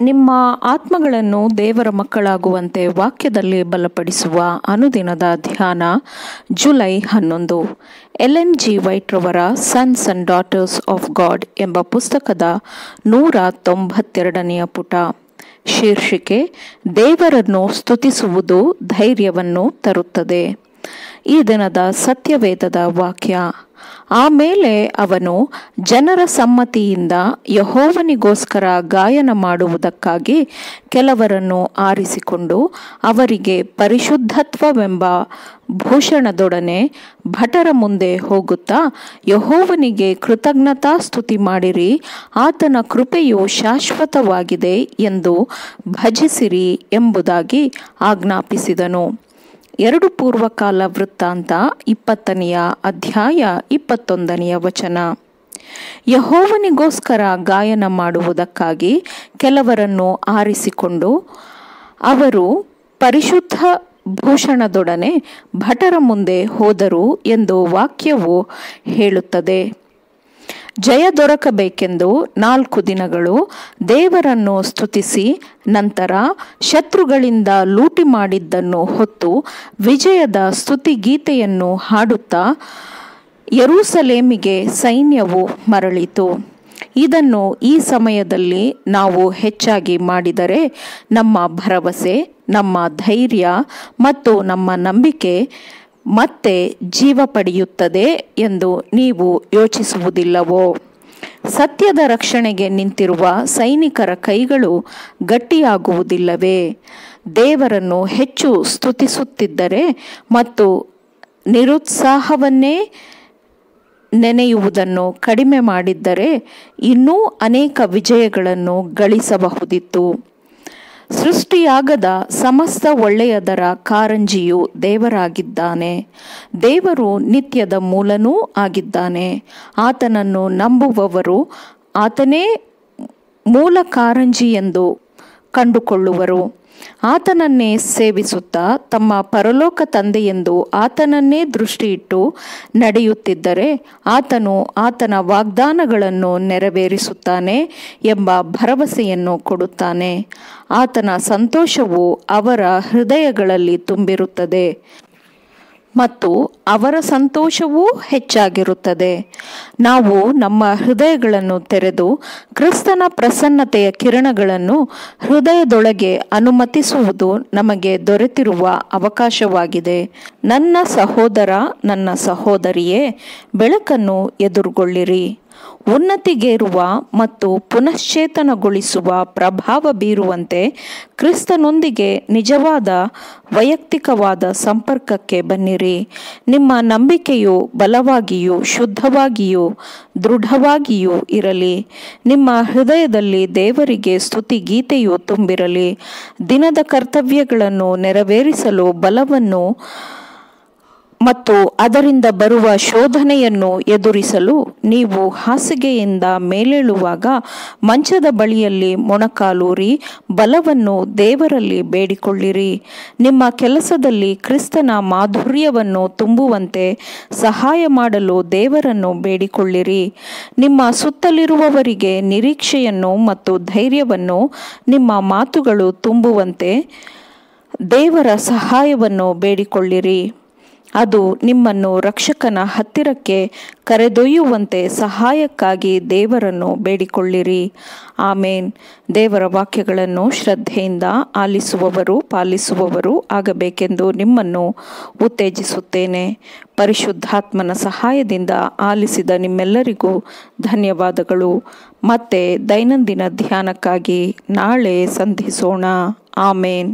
ನಿಮ್ಮ ಆತ್ಮಗಳನ್ನು ದೇವರ ಮಕ್ಕಳಾಗುವಂತೆ ವಾಕ್ಯದಲ್ಲಿ ಬಲಪಡಿಸುವ ಅನುದಿನದ ಧ್ಯಾನ ಜುಲೈ 11. ಎಲೆನ್ ಜಿ ವೈಟ್ ರವರ sons and daughters of god ಎಂಬ ಪುಸ್ತಕದ 192ನೆಯ ಪುಟ. ಶೀರ್ಷಿಕೆ: ದೇವರನ್ನು ಸ್ತುತಿಸುವುದು ಧೈರ್ಯವನ್ನು ತರುತ್ತದೆ. ಈ ದಿನದ ಸತ್ಯವೇದದ ವಾಕ್ಯ: ಆಮೇಲೆ ಅವನು ಜನರ ಸಮ್ಮತಿಯಿಂದ ಯೆಹೋವನಿಗೋಸ್ಕರ ಗಾಯನ ಮಾಡುವುದಕ್ಕಾಗಿ ಕೆಲವರನ್ನು ಆರಿಸಿಕೊಂಡು ಅವರಿಗೆ ಪರಿಶುದ್ಧತ್ವವೆಂಬ ಭೂಷಣದೊಡನೆ ಭಟರ ಮುಂದೆ ಹೋಗುತ್ತಾ, ಯೆಹೋವನಿಗೆ ಕೃತಜ್ಞತಾ ಸ್ತುತಿ ಮಾಡಿರಿ, ಆತನ ಕೃಪೆಯು ಶಾಶ್ವತವಾಗಿದೆ ಎಂದು ಭಜಿಸಿರಿ ಎಂಬುದಾಗಿ ಆಜ್ಞಾಪಿಸಿದನು. 2 ಪೂರ್ವಕಾಲ ವೃತ್ತಾಂತ 20ನೆಯ ಅಧ್ಯಾಯ 21ನೆಯ ವಚನ. ಯೆಹೋವನಿಗೋಸ್ಕರ ಗಾಯನ ಮಾಡುವುದಕ್ಕಾಗಿ ಕೆಲವರನ್ನು ಆರಿಸಿಕೊಂಡು ಅವರು ಪರಿಶುದ್ಧ ಭೂಷಣದೊಡನೆ ಭಟರ ಮುಂದೆ ಹೋದರು ಎಂದು ವಾಕ್ಯವು ಹೇಳುತ್ತದೆ. ಜಯ ದೊರಕಬೇಕೆಂದು 4 ದಿನಗಳು ದೇವರನ್ನು ಸ್ತುತಿಸಿ ನಂತರ ಶತ್ರುಗಳಿಂದ ಲೂಟಿ ಮಾಡಿದ್ದನ್ನು ಹೊತ್ತು ವಿಜಯದ ಸ್ತುತಿಗೀತೆಯನ್ನು ಹಾಡುತ್ತಾ ಯೆರೂಸಲೇಮಿಗೆ ಸೈನ್ಯವು ಮರಳಿತು. ಇದನ್ನು ಈ ಸಮಯದಲ್ಲಿ ನಾವು ಹೆಚ್ಚಾಗಿ ಮಾಡಿದರೆ ನಮ್ಮ ಭರವಸೆ, ನಮ್ಮ ಧೈರ್ಯ ಮತ್ತು ನಮ್ಮ ನಂಬಿಕೆ ಮತ್ತೆ ಜೀವ ಪಡೆಯುತ್ತದೆ ಎಂದು ನೀವು ಯೋಚಿಸುವುದಿಲ್ಲವೋ? ಸತ್ಯದ ರಕ್ಷಣೆಗೆ ನಿಂತಿರುವ ಸೈನಿಕರ ಕೈಗಳು ಗಟ್ಟಿಯಾಗುವುದಿಲ್ಲವೇ? ದೇವರನ್ನು ಹೆಚ್ಚು ಸ್ತುತಿಸುತ್ತಿದ್ದರೆ ಮತ್ತು ನಿರುತ್ಸಾಹವನ್ನೇ ನೆನೆಯುವುದನ್ನು ಕಡಿಮೆ ಮಾಡಿದ್ದರೆ ಇನ್ನೂ ಅನೇಕ ವಿಜಯಗಳನ್ನು ಗಳಿಸಬಹುದಿತ್ತು. ಸೃಷ್ಟಿಯಾಗದ ಸಮಸ್ತ ಒಳ್ಳೆಯದರ ಕಾರಂಜಿಯು ದೇವರಾಗಿದ್ದಾನೆ. ದೇವರು ನಿತ್ಯದ ಮೂಲನೂ ಆಗಿದ್ದಾನೆ. ಆತನನ್ನು ನಂಬುವವರು ಆತನೇ ಮೂಲ ಕಾರಂಜಿ ಎಂದು ಕಂಡುಕೊಳ್ಳುವರು. ಆತನನ್ನೇ ಸೇವಿಸುತ್ತಾ ತಮ್ಮ ಪರಲೋಕ ತಂದೆಯೆಂದು ಆತನನ್ನೇ ದೃಷ್ಟಿಯಿಟ್ಟು ನಡೆಯುತ್ತಿದ್ದರೆ ಆತನು ಆತನ ವಾಗ್ದಾನಗಳನ್ನು ನೆರವೇರಿಸುತ್ತಾನೆ ಎಂಬ ಭರವಸೆಯನ್ನು ಕೊಡುತ್ತಾನೆ. ಆತನ ಸಂತೋಷವು ಅವರ ಹೃದಯಗಳಲ್ಲಿ ತುಂಬಿರುತ್ತದೆ ಮತ್ತು ಅವರ ಸಂತೋಷವೂ ಹೆಚ್ಚಾಗಿರುತ್ತದೆ. ನಾವು ನಮ್ಮ ಹೃದಯಗಳನ್ನು ತೆರೆದು ಕ್ರಿಸ್ತನ ಪ್ರಸನ್ನತೆಯ ಕಿರಣಗಳನ್ನು ಹೃದಯದೊಳಗೆ ಅನುಮತಿಸುವುದು ನಮಗೆ ದೊರೆತಿರುವ ಅವಕಾಶವಾಗಿದೆ. ನನ್ನ ಸಹೋದರ, ನನ್ನ ಸಹೋದರಿಯೇ, ಬೆಳಕನ್ನು ಎದುರುಗೊಳ್ಳಿರಿ. ಉನ್ನತಿಗೇರುವ ಮತ್ತು ಪುನಶ್ಚೇತನಗೊಳಿಸುವ ಪ್ರಭಾವ ಬೀರುವಂತೆ ಕ್ರಿಸ್ತನೊಂದಿಗೆ ನಿಜವಾದ ವೈಯಕ್ತಿಕವಾದ ಸಂಪರ್ಕಕ್ಕೆ ಬನ್ನಿರಿ. ನಿಮ್ಮ ನಂಬಿಕೆಯು ಬಲವಾಗಿಯೂ ಶುದ್ಧವಾಗಿಯೂ ದೃಢವಾಗಿಯೂ ಇರಲಿ. ನಿಮ್ಮ ಹೃದಯದಲ್ಲಿ ದೇವರಿಗೆ ಸ್ತುತಿ ಗೀತೆಯು ತುಂಬಿರಲಿ. ದಿನದ ಕರ್ತವ್ಯಗಳನ್ನು ನೆರವೇರಿಸಲು ಬಲವನ್ನು ಮತ್ತು ಅದರಿಂದ ಬರುವ ಶೋಧನೆಯನ್ನು ಎದುರಿಸಲು ನೀವು ಹಾಸಿಗೆಯಿಂದ ಮೇಲೇಳುವಾಗ ಮಂಚದ ಬಳಿಯಲ್ಲಿ ಮೊಣಕಾಲೂರಿ ಬಲವನ್ನು ದೇವರಲ್ಲಿ ಬೇಡಿಕೊಳ್ಳಿರಿ. ನಿಮ್ಮ ಕೆಲಸದಲ್ಲಿ ಕ್ರಿಸ್ತನ ಮಾಧುರ್ಯವನ್ನು ತುಂಬುವಂತೆ ಸಹಾಯ ಮಾಡಲು ದೇವರನ್ನು ಬೇಡಿಕೊಳ್ಳಿರಿ. ನಿಮ್ಮ ಸುತ್ತಲಿರುವವರಿಗೆ ನಿರೀಕ್ಷೆಯನ್ನು ಮತ್ತು ಧೈರ್ಯವನ್ನು ನಿಮ್ಮ ಮಾತುಗಳು ತುಂಬುವಂತೆ ದೇವರ ಸಹಾಯವನ್ನು ಬೇಡಿಕೊಳ್ಳಿರಿ. ಅದು ನಿಮ್ಮನ್ನು ರಕ್ಷಕನ ಹತ್ತಿರಕ್ಕೆ ಕರೆದೊಯ್ಯುವಂತೆ ಸಹಾಯಕ್ಕಾಗಿ ದೇವರನ್ನು ಬೇಡಿಕೊಳ್ಳಿರಿ. ಆಮೇನ್. ದೇವರ ವಾಕ್ಯಗಳನ್ನು ಶ್ರದ್ಧೆಯಿಂದ ಆಲಿಸುವವರು ಪಾಲಿಸುವವರು ಆಗಬೇಕೆಂದು ನಿಮ್ಮನ್ನು ಉತ್ತೇಜಿಸುತ್ತೇನೆ. ಪರಿಶುದ್ಧಾತ್ಮನ ಸಹಾಯದಿಂದ ಆಲಿಸಿದ ನಿಮ್ಮೆಲ್ಲರಿಗೂ ಧನ್ಯವಾದಗಳು. ಮತ್ತೆ ದೈನಂದಿನ ಧ್ಯಾನಕ್ಕಾಗಿ ನಾಳೆ ಸಂಧಿಸೋಣ. ಆಮೇನ್.